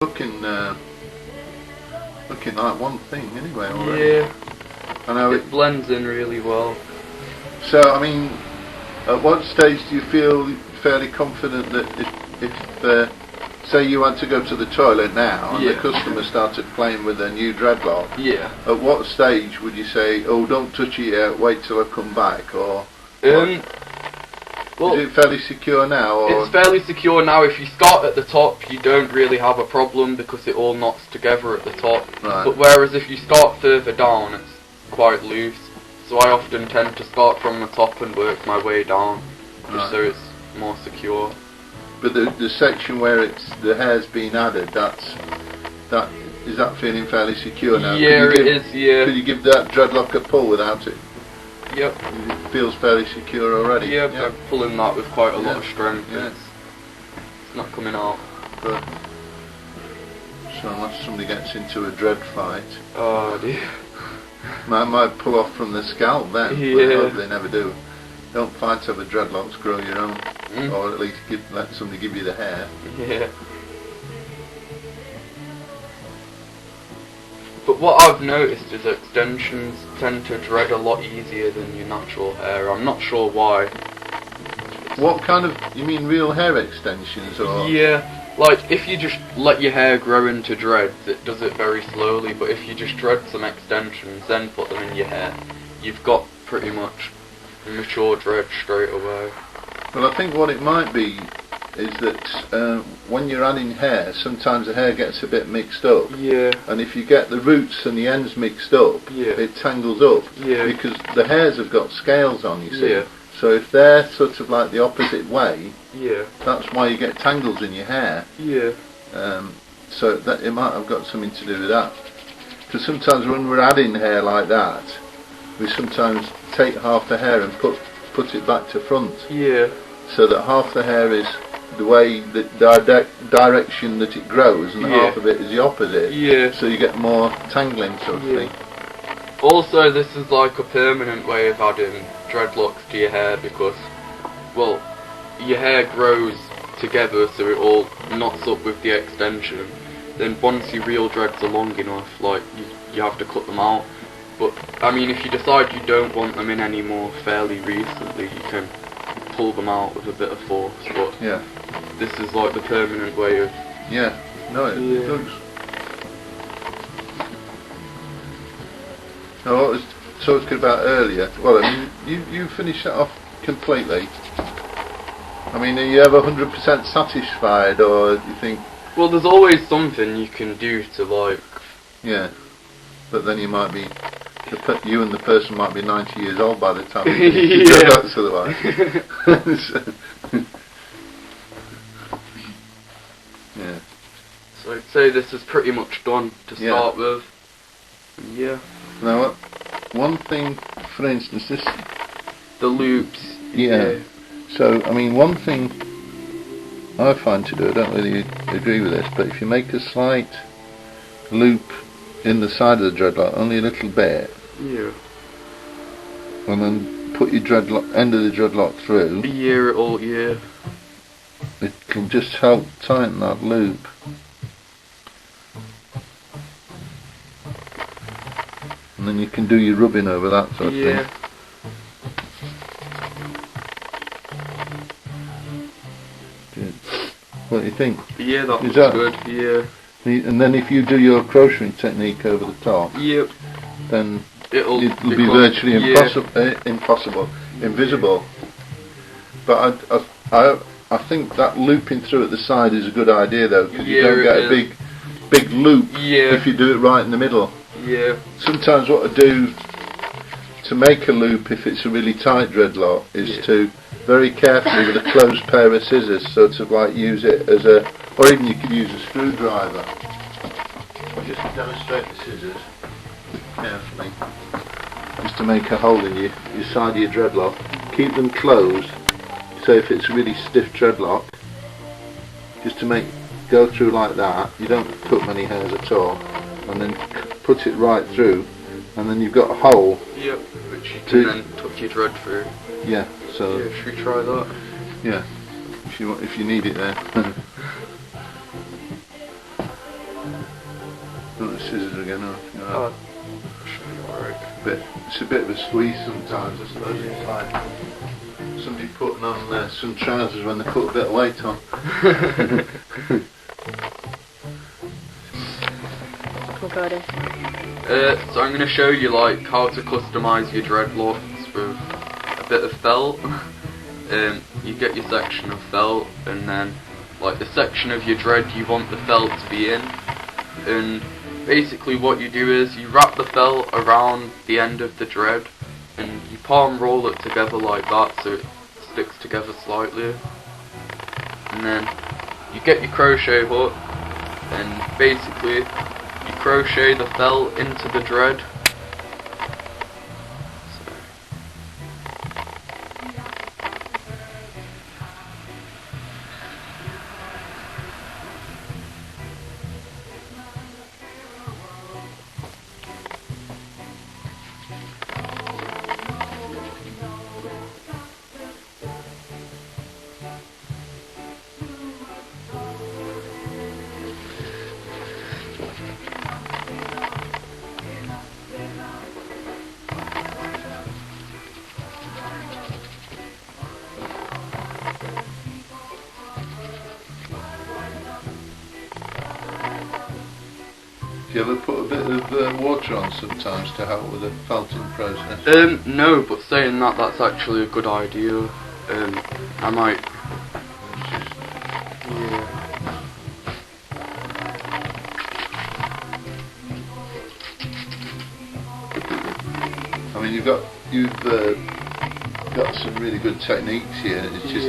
looking like one thing anyway already. Yeah. I know It blends in really well. So, I mean, at what stage do you feel fairly confident that if say you had to go to the toilet now and the customer started playing with their new dreadlock, at what stage would you say, oh, don't touch it yet, wait till I come back, or... Well, is it fairly secure now? Or? It's fairly secure now. If you start at the top, you don't really have a problem because it all knots together at the top. Right. But whereas if you start further down, it's quite loose. So I often tend to start from the top and work my way down, just so it's more secure. But the section where the hair's been added, is that feeling fairly secure now? Yeah, it is. Yeah. Could you give that dreadlock a pull without it? Yep. It feels fairly secure already. Yeah, I'm pulling that with quite a lot of strength. Yeah. It's not coming out. But so unless somebody gets into a dread fight, oh dear, might pull off from the scalp then. Yeah. But I hope they never do. Don't fight over dreadlocks. Grow your own, or at least let somebody give you the hair. Yeah. But what I've noticed is extensions tend to dread a lot easier than your natural hair. I'm not sure why. What kind of, you mean real hair extensions or? Yeah, like if you just let your hair grow into dreads, it does it very slowly, but if you just dread some extensions, then put them in your hair, you've got pretty much mature dread straight away. Well, I think what it might be is that when you're adding hair, sometimes the hair gets a bit mixed up. Yeah. And if you get the roots and the ends mixed up, it tangles up. Yeah. Because the hairs have got scales on, you see. Yeah. So if they're sort of like the opposite way, yeah, that's why you get tangles in your hair. Yeah. So that it might have got something to do with that. Because sometimes when we're adding hair like that, we sometimes take half the hair and put it back to front. Yeah. So that half the hair is the way, the direction that it grows, and half of it is the opposite. Yeah. So you get more tangling sort of thing. Also, this is like a permanent way of adding dreadlocks to your hair because, well, your hair grows together so it all knots up with the extension. Then once your real dreads are long enough, like, you have to cut them out. But, I mean, if you decide you don't want them in anymore fairly recently, you can pull them out with a bit of force, but this is like the permanent way of... Yeah, no, it looks... Now, what was talking about earlier, well, I mean, you finished that off completely. I mean, are you ever 100% satisfied, or do you think... Well, there's always something you can do to, like... Yeah, but then you might be... you and the person might be 90 years old by the time you do that sort of life. Yeah. So I'd say this is pretty much done to start with. Yeah. Now, one thing, for instance, this... The loops. Yeah. So, I mean, one thing I find to do, I don't really agree with this, but if you make a slight loop in the side of the dreadlock, only a little bit. Yeah. And then put your end of the dreadlock through. It can just help tighten that loop. And then you can do your rubbing over that sort of thing. What do you think? Yeah, that looks good. Yeah. And then if you do your crocheting technique over the top, then it'll be virtually invisible. But I think that looping through at the side is a good idea though, because you don't get a big loop if you do it right in the middle. Yeah. Sometimes what I do to make a loop, if it's a really tight dreadlock, is to very carefully with a closed pair of scissors, sort of like use it as a, or even you could use a screwdriver. Just demonstrate the scissors carefully, just to make a hole in your side of your dreadlock. Keep them closed, so if it's a really stiff dreadlock, just to go through like that. You don't cut many hairs at all, and then put it right through, and then you've got a hole. Yep, which you can then tuck your dread through. Yeah. So. Yeah, should we try that? Yeah. If you need it there. Got the scissors again, you know. Oh, should be alright. It's a bit of a squeeze sometimes, I suppose. It's like somebody putting on some trousers when they put a bit of weight on. Cool, Cody. So I'm going to show you like how to customise your dreadlocks with a bit of felt. You get your section of felt, and then like the section of your dread you want the felt to be in, and basically what you do is you wrap the felt around the end of the dread and you palm roll it together like that so it sticks together slightly, and then you get your crochet hook and basically you crochet the felt into the dread. Do you ever put a bit of water on sometimes to help with the felting process? No, but saying that, that's actually a good idea. I might. Yeah. I mean, you've got some really good techniques here. It's just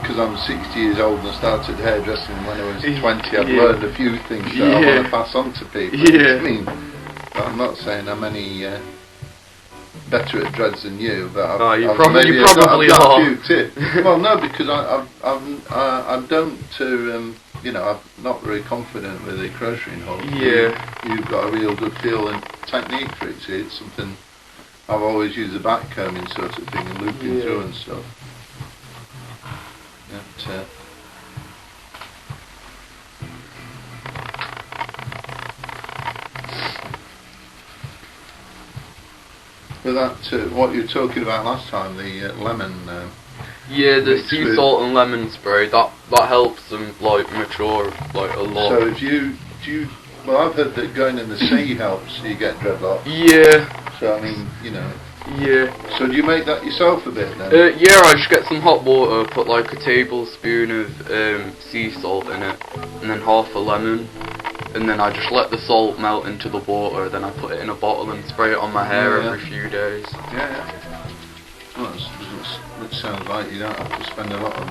because I'm 60 years old and I started hairdressing when I was 20. I've learned a few things that I want to pass on to people. Yeah. I mean, I'm not saying I'm any better at dreads than you, but you probably I've got are. a few tips. Well, no, because I don't. I'm not very confident with the crocheting hook. Yeah. You've got a real good feel and technique for it. See, it's something I've always used the back combing sort of thing and looping through and stuff. But that, what you were talking about last time, the lemon. Yeah, the mixed sea with- salt and lemon spray. That helps them like mature like a lot. So do you? Well, I've heard that going in the sea helps you get dreadlocks. Yeah. So I mean, you know. Yeah. So do you make that yourself a bit then? Yeah, I just get some hot water, put like a tablespoon of sea salt in it, and then half a lemon, and then I just let the salt melt into the water, then I put it in a bottle and spray it on my hair every few days. Yeah. Well, it sounds like you don't have to spend a lot of.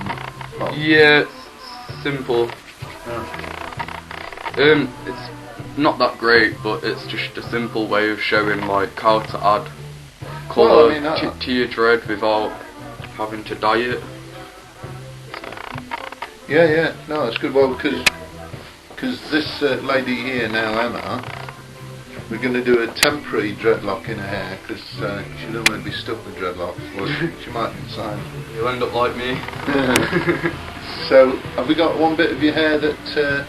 Yeah, it's simple. It's not that great, but it's just a simple way of showing like how to add colour to your dread without having to dye it. Yeah. No, it's good. Well, because this lady here now, Emma, we're going to do a temporary dreadlock in her hair because she doesn't want to be stuck with dreadlocks. Well, she might decide. You'll end up like me. So, have we got one bit of your hair that?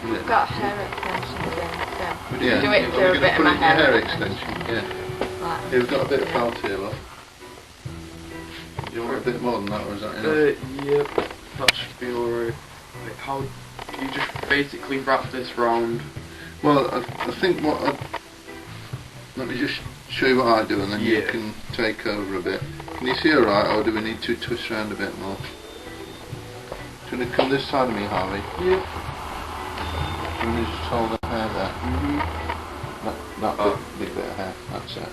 I've got hair extensions in, so Yeah. do it through a bit of my hair. Extension. Yeah. Like, Yeah, we've got a bit of felt here, look. You want a bit more than that, or is that enough? Yep, that should be alright. Like, how do you just basically wrap this round? Well, I think let me just show you what I do, and then you can take over a bit. Can you see alright, or do we need to twist around a bit more? Do you want to come this side of me, Harvey? Yeah. Do you want to just hold the hair there? Mm-hmm. That big bit of hair, that's it.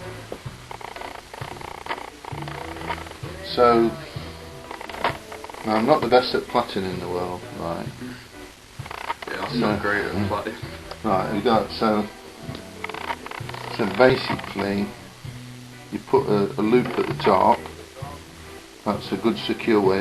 So, now I'm not the best at plaiting in the world, right? Yeah, that's not great at plaiting. Right, we got so basically you put a loop at the top. That's a good secure way